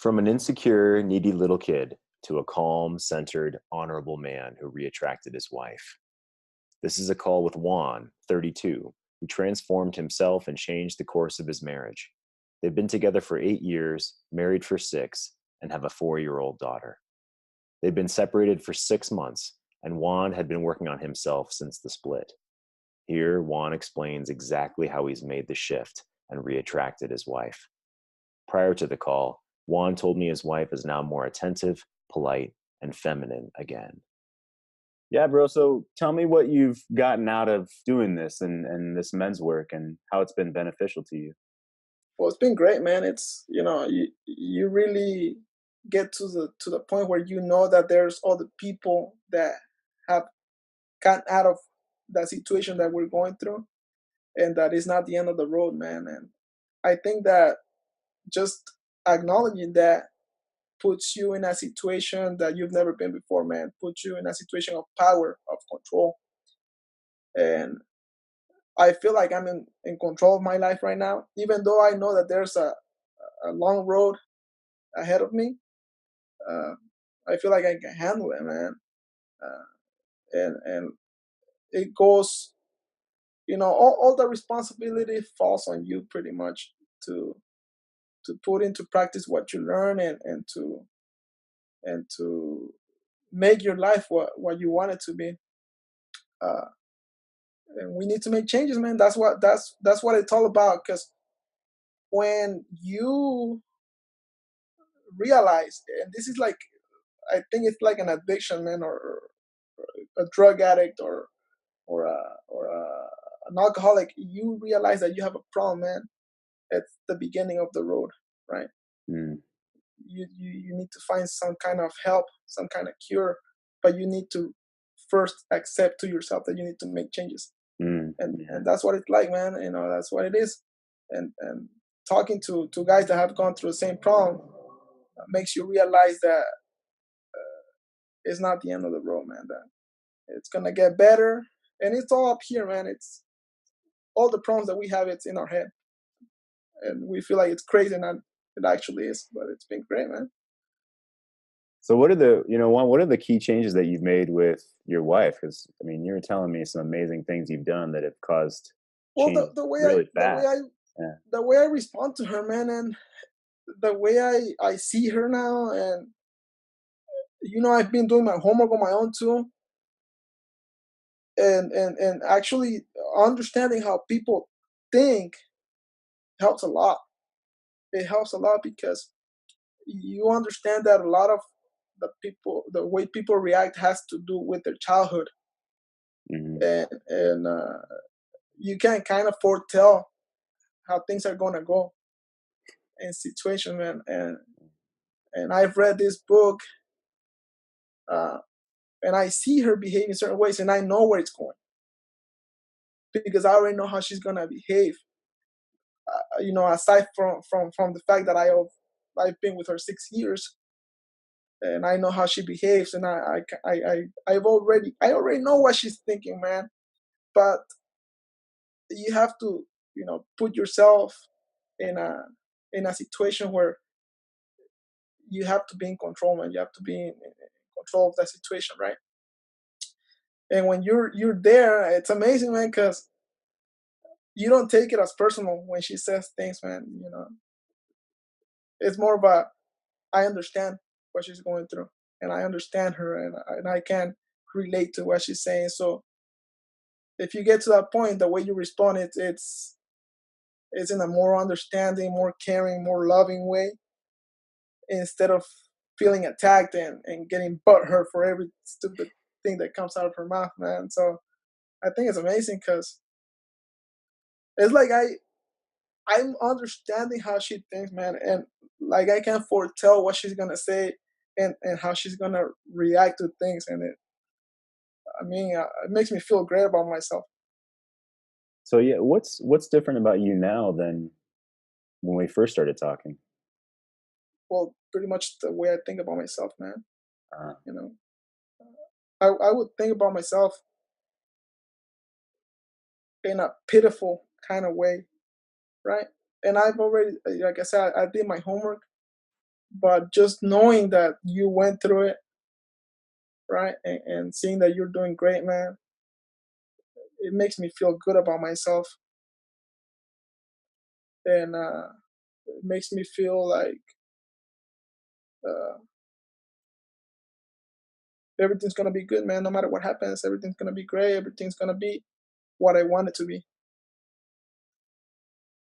From an insecure, needy little kid to a calm, centered, honorable man who reattracted his wife. This is a call with Juan, 32, who transformed himself and changed the course of his marriage. They've been together for 8 years, married for 6, and have a 4-year-old daughter. They've been separated for 6 months, and Juan had been working on himself since the split. Here, Juan explains exactly how he's made the shift and reattracted his wife. Prior to the call, Juan told me his wife is now more attentive, polite, and feminine again. Yeah, bro. So tell me what you've gotten out of doing this and this men's work and how it's been beneficial to you. Well, it's been great, man. It's you really get to the point where you know that there's other people that have gotten out of that situation that we're going through, and that is not the end of the road, man. And I think that just acknowledging that puts you in a situation that you've never been before, man. Puts you in a situation of power, of control, and I feel like I'm in control of my life right now, even though I know that there's a long road ahead of me. uh, I feel like I can handle it, man. Uh, and it goes, all the responsibility falls on you pretty much to put into practice what you learn, and to make your life what you want it to be. Uh, and we need to make changes, man. That's what it's all about. Because when you realize, and this is like, I think it's like an addiction, man, or a drug addict, or an alcoholic. You realize that you have a problem, man. It's the beginning of the road, right? Mm, You need to find some kind of help, some kind of cure, but you need to first accept to yourself that you need to make changes. and yeah. and that's what it's like, man. That's what it is. And talking to guys that have gone through the same problem makes you realize that it's not the end of the road, man. That it's gonna get better, and it's all up here, man. It's all the problems that we have. It's in our head, and we feel like it's crazy, and it actually is. But it's been great, man. So what are what are the key changes that you've made with your wife? Because I mean, you were telling me some amazing things you've done that have caused Well, change really fast. Yeah. the way I respond to her, man, and the way I see her now, and I've been doing my homework on my own too, and actually understanding how people think helps a lot. It helps a lot because you understand that a lot of the way people react has to do with their childhood, Hmm. and you can kind of foretell how things are gonna go in situation, man. And I've read this book, uh, and I see her behave in certain ways, and I know where it's going because I already know how she's gonna behave. Aside from the fact that I've been with her 6 years, and I know how she behaves, and I already know what she's thinking, man. But you have to, put yourself in a situation where you have to be in control, man. You have to be in control of that situation, right? And when you're there, it's amazing, man, because you don't take it as personal when she says things, man. It's more of a, I understand what she's going through, and I understand her, and I can relate to what she's saying. So if you get to that point, the way you respond, it's in a more understanding, more caring, more loving way, instead of feeling attacked and getting butthurt for every stupid thing that comes out of her mouth, man. So I think it's amazing because it's like I'm understanding how she thinks, man, and like I can foretell what she's gonna say, and how she's gonna react to things, and it makes me feel great about myself. So yeah, what's different about you now than when we first started talking? Well, pretty much the way I think about myself, man. Uh, You know, I would think about myself in a pitiful kind of way, right? And I've already, like I said, I did my homework, but just knowing that you went through it, right, and seeing that you're doing great, man, it makes me feel good about myself, and it makes me feel like uh, everything's gonna be good, man. No matter what happens, everything's gonna be great. Everything's gonna be what I want it to be,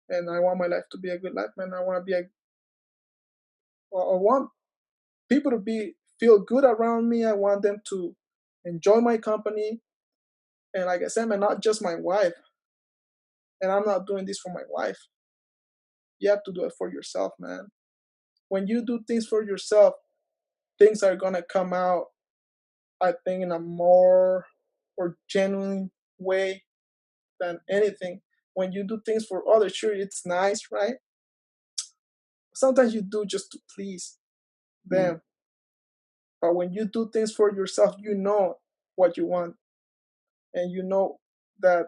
and I want my life to be a good life, man. I want to be a, I want people to be feel good around me. I want them to enjoy my company, and like I said, man, not just my wife. And I'm not doing this for my wife. You have to do it for yourself, man. When you do things for yourself, things are gonna come out, I think, in a more or genuine way than anything. When you do things for others, sure, it's nice, right? Sometimes you do just to please Mm. them. But when you do things for yourself, you know what you want. And you know that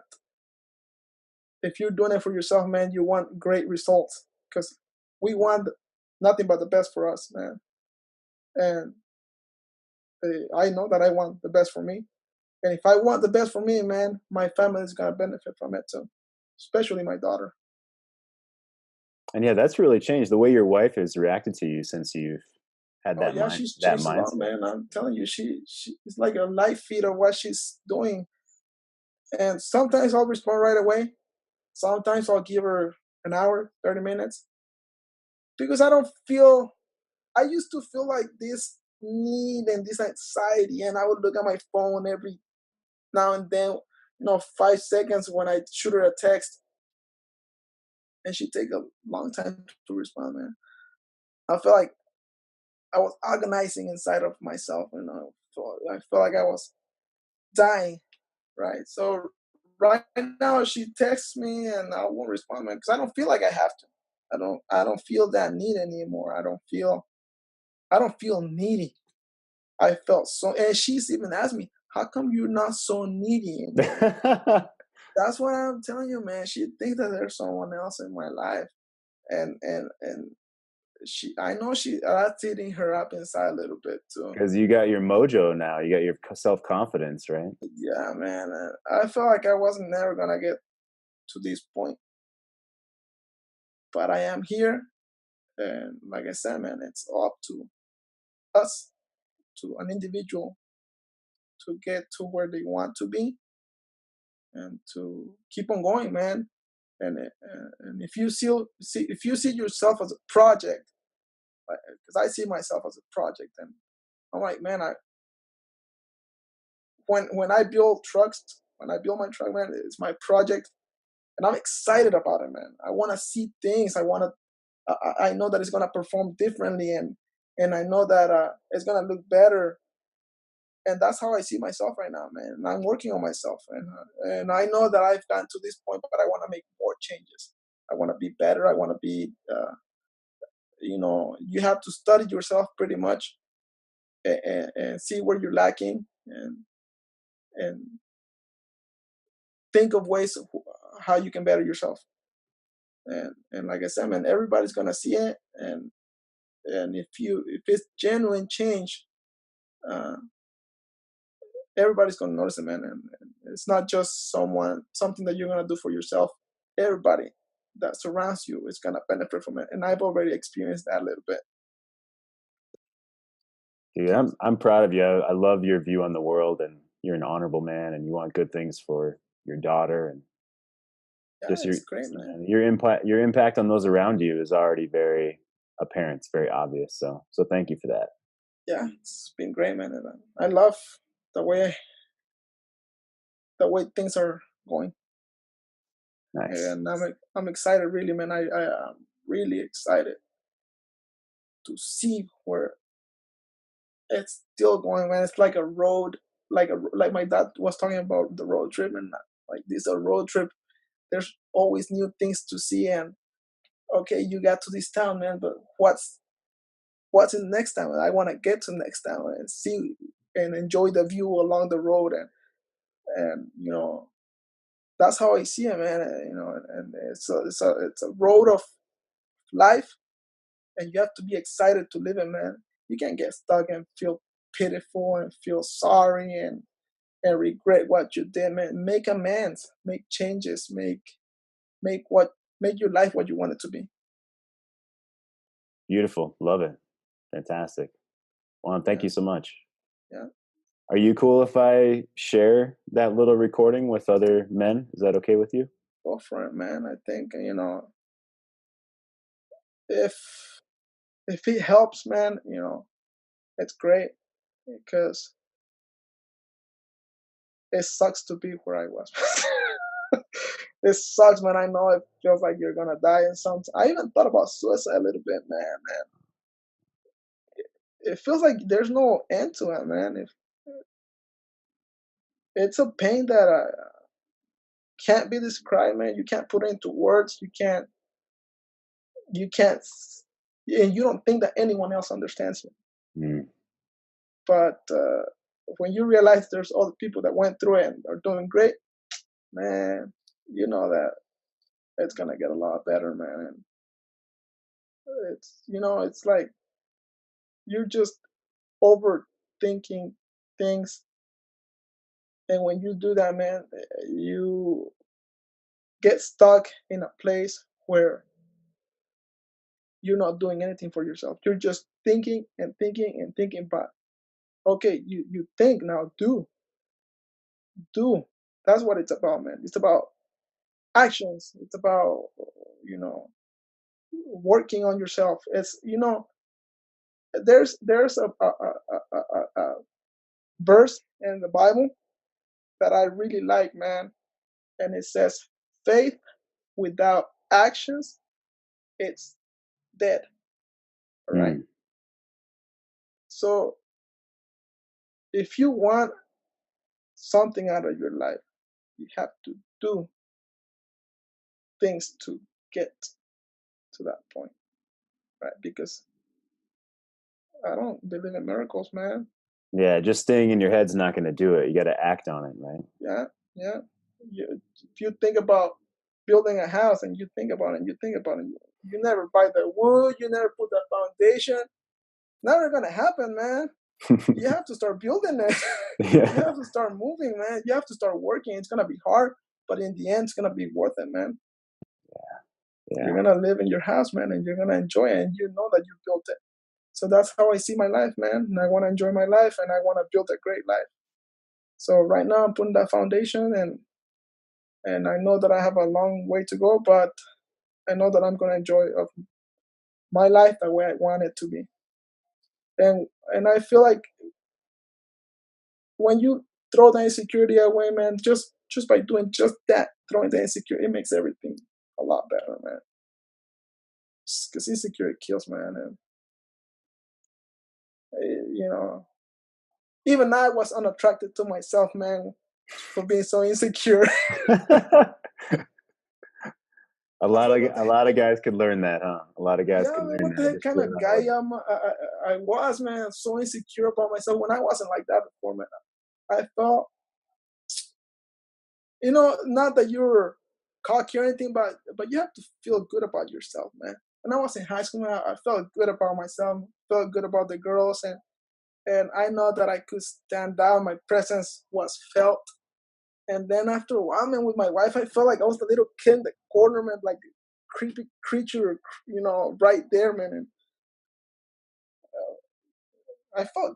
if you're doing it for yourself, man, you want great results. Because we want nothing but the best for us, man. And I know that I want the best for me. And if I want the best for me, man, my family is gonna benefit from it too, especially my daughter. And yeah, that's really changed the way your wife has reacted to you since you've had Oh yeah, she's that changed a lot, mindset. man. I'm telling you, she is like a live feed of what she's doing. And sometimes I'll respond right away. Sometimes I'll give her an hour, 30 minutes, because I don't feel. I used to feel like this need and this anxiety, and I would look at my phone every now and then, 5 seconds when I shoot her a text, and she take a long time to respond, man. I felt like I was agonizing inside of myself, So I felt like I was dying, right? So right now she texts me and I won't respond, man, because I don't feel like I have to. I don't feel that need anymore. I don't feel needy. I felt so, and she's even asked me, how come you're not so needy anymore? That's what I'm telling you, man. She thinks that there's someone else in my life. And I know that's eating her up inside a little bit too. Because you got your mojo now, you got your self confidence, right? Yeah, man. I felt like I wasn't never gonna get to this point, but I am here. And like I said, man, it's up to us, to an individual, to get to where they want to be and to keep on going, man. And if you see yourself as a project, because I see myself as a project, and I'm like, man, when I build trucks, when I build my truck, man, it's my project, and I'm excited about it, man. I want to see things. I know that it's gonna perform differently, and I know that it's gonna look better. And that's how I see myself right now, man. And I'm working on myself, and I know that I've gotten to this point, but I want to make more changes. I want to be better. I want to be, you have to study yourself pretty much, and see where you're lacking, and think of ways of how you can better yourself. And like I said, man, everybody's gonna see it, and if it's genuine change, uh, everybody's gonna notice it, man. And it's not just something that you're gonna do for yourself. Everybody that surrounds you is gonna benefit from it, and I've already experienced that a little bit. Dude, I'm proud of you. I love your view on the world, and you're an honorable man, and you want good things for your daughter, and Yeah, just it's great, man. your impact on those around you is already very apparent. It's very obvious. So thank you for that. Yeah, it's been great, man. And I love the way the way things are going, Nice. and I'm excited, really, man. I am really excited to see where it's still going, man. It's like a road, like my dad was talking about the road trip, and like this a road trip. There's always new things to see, and okay, you got to this town, man, but what's in the next town? I want to get to the next town and see and enjoy the view along the road, and that's how I see it, man. And it's a road of life, and you have to be excited to live it, man. You can't get stuck and feel pitiful and feel sorry and regret what you did, man. Make amends, make changes, make what make your life what you want it to be. Beautiful. Love it. Fantastic. Juan, thank Yeah, you so much. yeah. Are you cool if I share that little recording with other men? Is that okay with you? Go for it, man. I think if if it helps, man, it's great because it sucks to be where I was. It sucks, man. I know it feels like you're gonna die, and some. I even thought about suicide a little bit, man. Man, it feels like there's no end to it, man. If it's a pain that can't be described, man. You can't put it into words. You can't, and you don't think that anyone else understands you. Mm, But when you realize there's other people that went through it and are doing great, man, you know that it's gonna get a lot better, man. And it's like you're just overthinking things, and when you do that, man, you get stuck in a place where you're not doing anything for yourself. You're just thinking and thinking and thinking. But okay, you think now, do. That's what it's about, man. It's about actions. It's about you know working on yourself. It's there's a verse in the Bible that I really like, man, and it says, "Faith without actions, it's dead." All right. mm. So if you want something out of your life, you have to do things to get to that point, right? Because I don't believe in miracles, man. Yeah, just staying in your head's not going to do it. You got to act on it, right? Yeah, yeah. If you think about building a house and you think about it and you think about it, you never buy the wood, you never put the foundation. Never gonna happen, man. You have to start building it. You Yeah, have to start moving, man. You have to start working. It's gonna be hard, but in the end, it's gonna be worth it, man. You're yeah. gonna live in your house, man, and you're gonna enjoy it, and you know that you built it. So that's how I see my life, man. And I want to enjoy my life, and I want to build a great life. So right now, I'm putting that foundation, and I know that I have a long way to go, but I know that I'm gonna enjoy of my life the way I want it to be. And I feel like when you throw the insecurity away, man, just by doing just that, throwing the insecurity, it makes everything a lot better, man. Because insecurity kills, man, and you know, even I was unattracted to myself, man, for being so insecure. A lot of guys could learn that, huh? A lot of guys Yeah, could man, learn what the that. heck Just kind put it of out. guy I was, man, so insecure about myself when I wasn't like that before, man. I felt, not that you're cocky or anything, but you have to feel good about yourself, man. When I was in high school, man, I felt good about myself, felt good about the girls, and I know that I could stand out. My presence was felt. And then after a while, man, with my wife, I felt like I was the little kid in the corner, man, like a creepy creature, right there, man. And I felt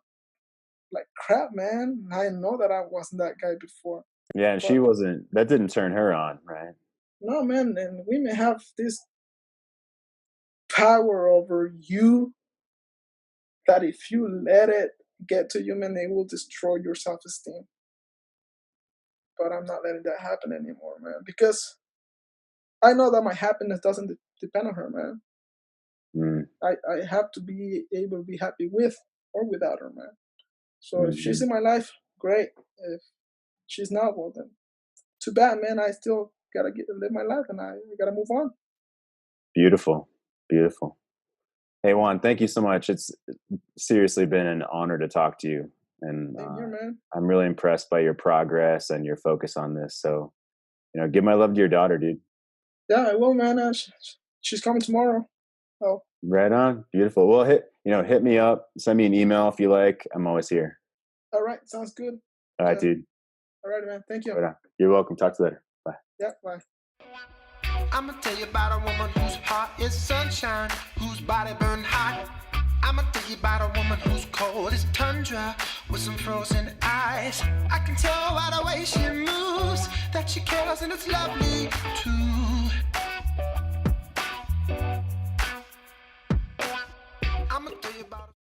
like crap, man. I know that I wasn't that guy before, Yeah, and she but wasn't. That didn't turn her on, right? no, man. And women have this power over you that if you let it get to you, man, it will destroy your self-esteem. But I'm not letting that happen anymore, man, because I know that my happiness doesn't depend on her, man. Mm, I have to be able to be happy with or without her, man. So if she's mhm. in my life, great. If she's not, well then, too bad, man. I still gotta live my life, and I gotta move on. Beautiful, beautiful. Hey, Juan, thank you so much. It's seriously been an honor to talk to you, and Same here, man. I'm really impressed by your progress and your focus on this. So, give my love to your daughter, dude. Yeah, I will, man. She's coming tomorrow. Oh, Right on. Beautiful. Well, hit me up. Send me an email if you like. I'm always here. All right, sounds good. All right, Yeah. dude. All right, man. Thank you. Right on. You're welcome. Talk to you later. Bye. Yeah, bye. I'ma tell you about a woman whose heart is sunshine, whose body burn hot. I'ma tell you about a woman who's cold as tundra, with some frozen eyes. I can tell by the way she moves that she cares, and it's lovely too.